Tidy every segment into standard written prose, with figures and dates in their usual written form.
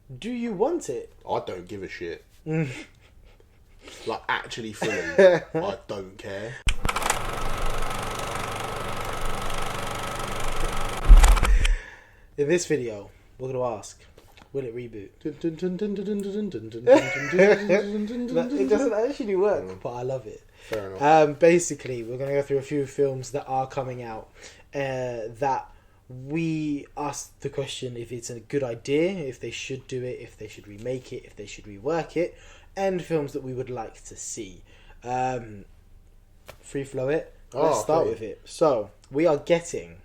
Do you want it? I don't give a shit. Like, actually, fully, I don't care. In this video, we're going to ask, will it reboot? It doesn't actually work, but I love it. Fair enough. Basically, we're going to go through a few films that are coming out that we asked the question if it's a good idea, if they should do it, if they should remake it, if they should rework it, and films that we would like to see. Free flow it. Let's start with it. So, we are getting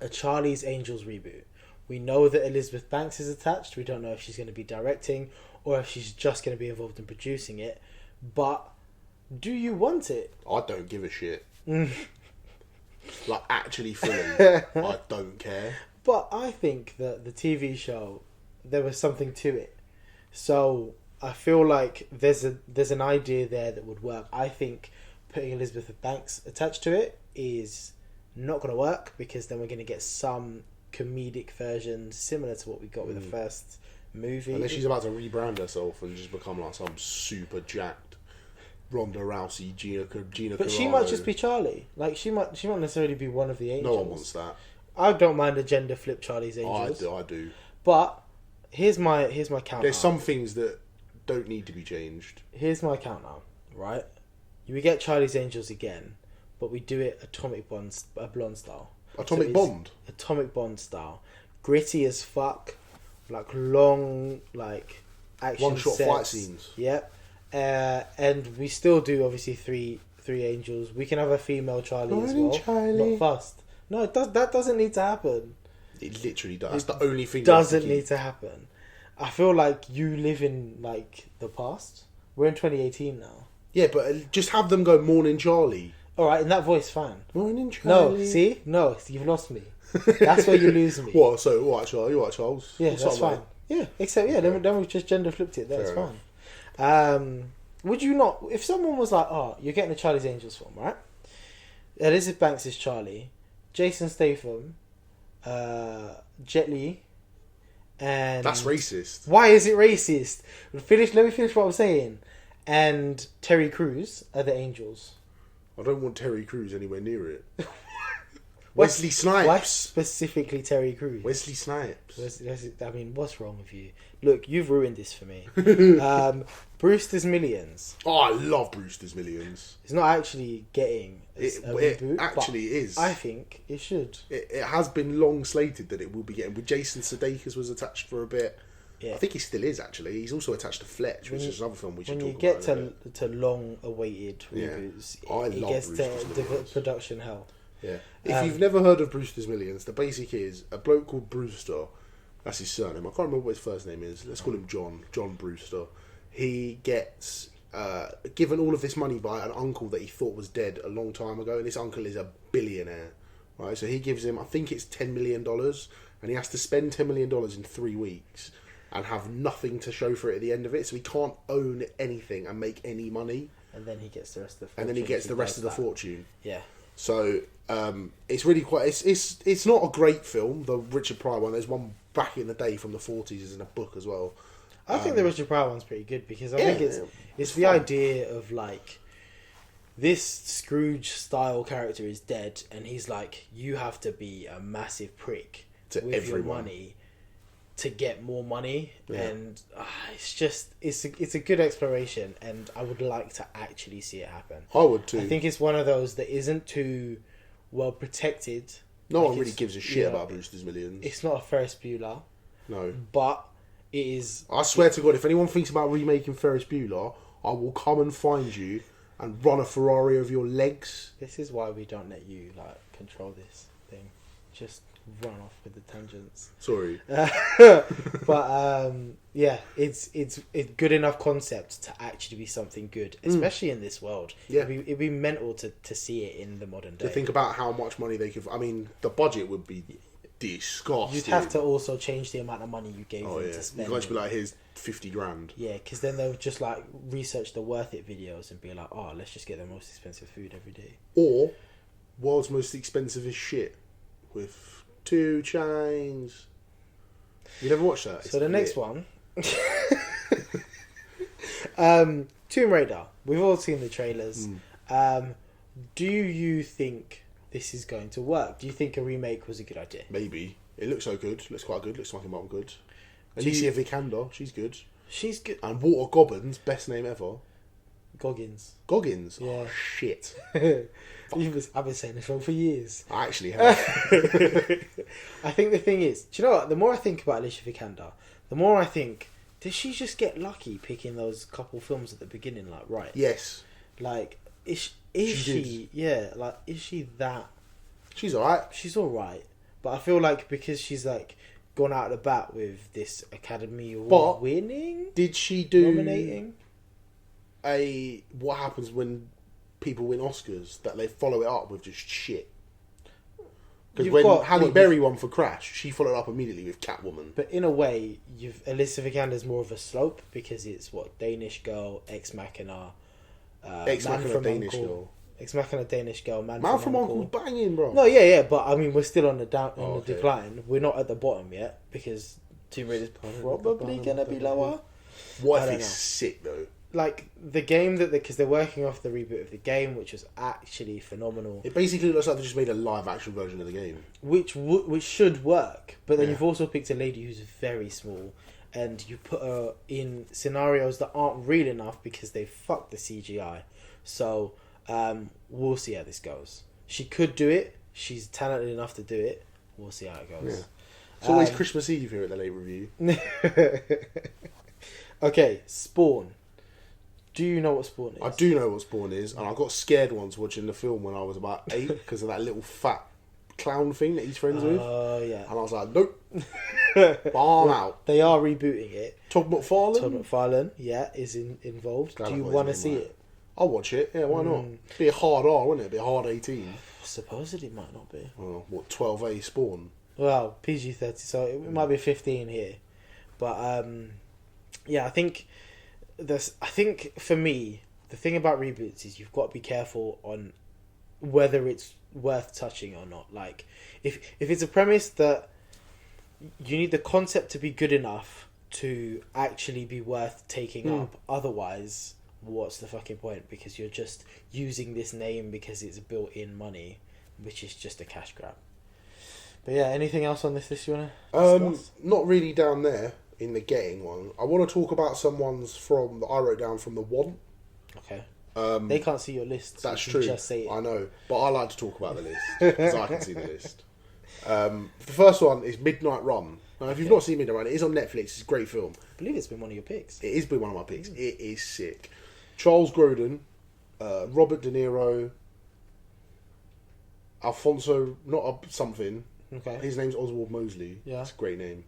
a Charlie's Angels reboot. We know that Elizabeth Banks is attached. We don't know if she's going to be directing or if she's just going to be involved in producing it. But do you want it? I don't give a shit. Like, actually, fully, I don't care. But I think that the TV show, there was something to it. So I feel like there's an idea there that would work. I think putting Elizabeth Banks attached to it is not going to work, because then we're going to get some comedic version similar to what we got with the first movie. Unless she's about to rebrand herself and just become like some super jacked Ronda Rousey, Gina But Carano. she might just be Charlie. Like, she might necessarily be one of the angels. No one wants that. I don't mind a gender flip Charlie's Angels. I do. But here's my countdown. There's some things that don't need to be changed. Here's my countdown, right? We get Charlie's Angels again, but we do it Atomic Blonde style. Atomic Bond? Atomic Bond style. Gritty as fuck. Like, long, like, action One-shot sets. fight scenes. Yep. And we still do, obviously, three angels. We can have a female Charlie as well. Charlie. Not fast. No, that doesn't need to happen. It literally does. That's the only thing. Doesn't need to happen. I feel like you live in, like, the past. We're in 2018 now. Yeah, but just have them go Morning Charlie. Alright, in that voice, fine. Morning Charlie. No, see? No, you've lost me. That's where you lose me. What? So, what, Charlie? You what, Charles? Yeah, What's that's up, fine. mate? Yeah, except, yeah, then we've just gender flipped it. That's Fair fine. Would you not, if someone was like, oh, you're getting a Charlie's Angels film, right? Elizabeth Banks is Charlie, Jason Statham, Jet Li, and... That's racist. Why is it racist? Let me finish what I'm saying. And Terry Crews are the angels. I don't want Terry Crews anywhere near it. Wesley Snipes. Why specifically Terry Crews? Wesley Snipes. I mean, what's wrong with you? Look, you've ruined this for me. Brewster's Millions. Oh, I love Brewster's Millions. It's not actually getting a reboot. It actually is. I think it should. It has been long slated that it will be getting. With Jason Sudeikis was attached for a bit. Yeah. I think he still is, actually. He's also attached to Fletch, which is another film we should talk about. When you get to long-awaited reboots, I love gets Brewster's to Millions. production hell. Yeah. If you've never heard of Brewster's Millions, the basic is a bloke called Brewster. That's his surname. I can't remember what his first name is. Let's call him John. John Brewster. He gets given all of this money by an uncle that he thought was dead a long time ago, and this uncle is a billionaire. Right? So he gives him, I think it's $10 million, and he has to spend $10 million in 3 weeks and have nothing to show for it at the end of it. So he can't own anything and make any money. And then he gets the rest of the fortune. And then he gets the rest of the fortune. Yeah. So it's really quite. It's not a great film. The Richard Pryor one. There's one back in the day from the 40s. Is in a book as well. I think the Richard Pryor one's pretty good, because I think it's the fun. idea of, like, this Scrooge style character is dead, and he's like, you have to be a massive prick To with everyone. your money to get more money. Yeah. And it's a good exploration, and I would like to actually see it happen. I would too. I think it's one of those that isn't too well protected. No Like, one really it's, gives a shit you know, about Brewster's Millions. It's not a Ferris Bueller, No. but it is. I swear to God, if anyone thinks about remaking Ferris Bueller, I will come and find you and run a Ferrari over your legs. This is why we don't let you, like, control this thing. Just run off with the tangents. Sorry. But yeah, it's good enough concept to actually be something good, especially in this world. Yeah. It'd be mental to see it in the modern day. To think about how much money they could. I mean, the budget would be disgusting. You'd have to also change the amount of money you gave Oh them yeah. to You spend. can't just be like, here's 50 grand. Yeah, because then they'll just, like, research the worth it videos and be like, oh, let's just get the most expensive food every day. Or world's most expensive shit with 2 Chainz. You never watched that? So the next one Tomb Raider. We've all seen the trailers. Do you think this is going to work? Do you think a remake was a good idea? Maybe. It looks so good. Looks quite good. Looks like it good. Do you- Alicia Vikander, she's good. She's good. And Walter Goggins, best name ever. Goggins. Goggins? Yeah. Oh, shit. I've been saying this wrong for years. I actually have. I think the thing is, do you know what? The more I think about Alicia Vikander, the more I think, did she just get lucky picking those couple films at the beginning, like, right? Yes. Like, is She she yeah, like, is she that... She's alright. She's alright. But I feel like because she's, like, gone out of the bat with this Academy Award winning? Did she do... Nominating? What happens when people win Oscars, that they follow it up with just shit? Because when Halle Berry won for Crash, she followed up immediately with Catwoman. But in a way, Alicia Vikander's more of a slope because it's Danish Girl, Ex Machina, Ex Machina, Danish Girl. Ex Machina, Danish Girl, Man from Uncle's banging, bro. No, yeah, but I mean, we're still on the decline. We're not at the bottom yet because Tomb Raider's probably gonna be lower. What if it's sick though? Like the game because they're working off the reboot of the game, which was actually phenomenal. It basically looks like they just made a live action version of the game, which should work. But then you've also picked a lady who's very small, and you put her in scenarios that aren't real enough because they fucked the CGI. So we'll see how this goes. She could do it. She's talented enough to do it. We'll see how it goes. Yeah. It's always Christmas Eve here at the late review. Okay, Spawn. Do you know what Spawn is? I do know what Spawn is, and I got scared once watching the film when I was about 8 because of that little fat clown thing that he's friends with. Oh, yeah. And I was like, nope. I'm out. They are rebooting it. Todd McFarlane? Todd McFarlane, yeah, is involved. Do you want to see it? I'll watch it. Yeah, why not? Be a hard R, wouldn't it? Be a hard 18. Supposedly it might not be. Well, what, 12A Spawn? Well, PG-13, so it might be 15 here. But, yeah, I think for me, the thing about reboots is you've got to be careful on whether it's worth touching or not. Like, if it's a premise that you need the concept to be good enough to actually be worth taking up, otherwise, what's the fucking point? Because you're just using this name because it's built-in money, which is just a cash grab. But yeah, anything else on this list you want to discuss? Not really down there. In the getting one, I want to talk about some ones that I wrote down from the one. Okay. They can't see your list. So that's true. Just say it. I know, but I like to talk about the list because I can see the list. The first one is Midnight Run. Now, if you've not seen Midnight Run, it is on Netflix. It's a great film. I believe it's been one of your picks. It has been one of my picks. It is sick. Charles Grodin, Robert De Niro, Alfonso, something. Okay. His name's Oswald Mosley. Yeah. It's a great name.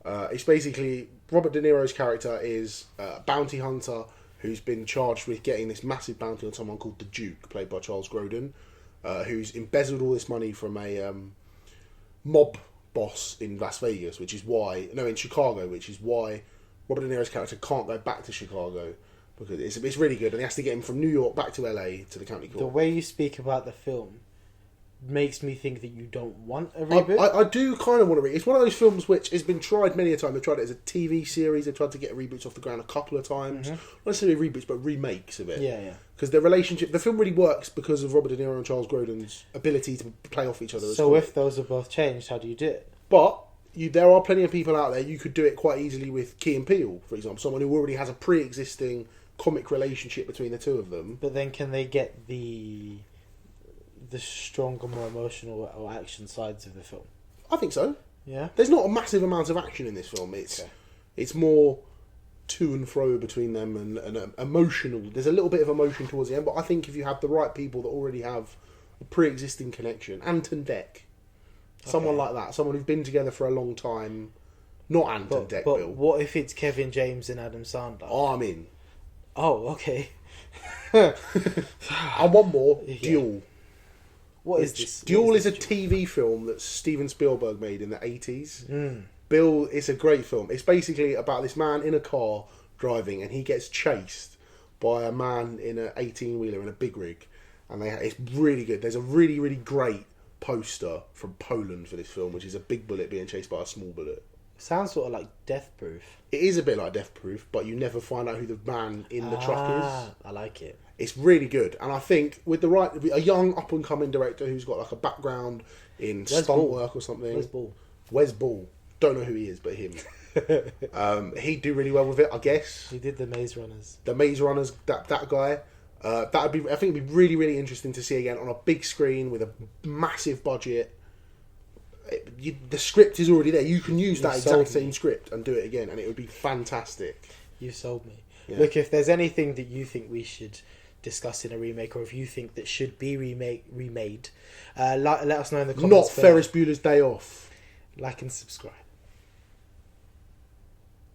It's basically Robert De Niro's character is a bounty hunter who's been charged with getting this massive bounty on someone called the Duke, played by Charles Grodin, who's embezzled all this money from a mob boss in Las Vegas, in Chicago, which is why Robert De Niro's character can't go back to Chicago because it's really good, and he has to get him from New York back to LA to the county court. The way you speak about the film makes me think that you don't want a reboot. I do kind of want to It's one of those films which has been tried many a time. They've tried it as a TV series. They've tried to get reboots off the ground a couple of times. Not necessarily reboots, but remakes of it. Yeah. Because the film really works because of Robert De Niro and Charles Grodin's ability to play off each other. So if those are both changed, how do you do it? But there are plenty of people out there. You could do it quite easily with Key and Peele, for example. Someone who already has a pre-existing comic relationship between the two of them. But then can they get the stronger, more emotional or action sides of the film? I think so. Yeah. There's not a massive amount of action in this film. It's more to and fro between them and emotional. There's a little bit of emotion towards the end, but I think if you have the right people that already have a pre-existing connection, Anton Deck, someone like that, someone who's been together for a long time, not Anton Deck, but Bill. What if it's Kevin James and Adam Sandler? Oh, I'm in. Oh, okay. And one more, Duel. What is this? Duel is a TV film that Steven Spielberg made in the 80s. Bill, it's a great film. It's basically about this man in a car driving, and he gets chased by a man in an 18-wheeler in a big rig. And it's really good. There's a really, really great poster from Poland for this film, which is a big bullet being chased by a small bullet. Sounds sort of like Death Proof. It is a bit like Death Proof, but you never find out who the man in the truck is. I like it. It's really good, and I think with a young up and coming director who's got like a background in stunt work or something. Wes Ball. Don't know who he is, but him. He'd do really well with it, I guess. He did the Maze Runners. The Maze Runners, that guy. I think it'd be really, really interesting to see again on a big screen with a massive budget. The script is already there. You can use that exact same script and do it again, and it would be fantastic. You sold me. Yeah. Look, if there's anything that you think we should discuss in a remake, or if you think that should be remade, let us know in the comments. Not Ferris Bueller's Day Off. Like and subscribe.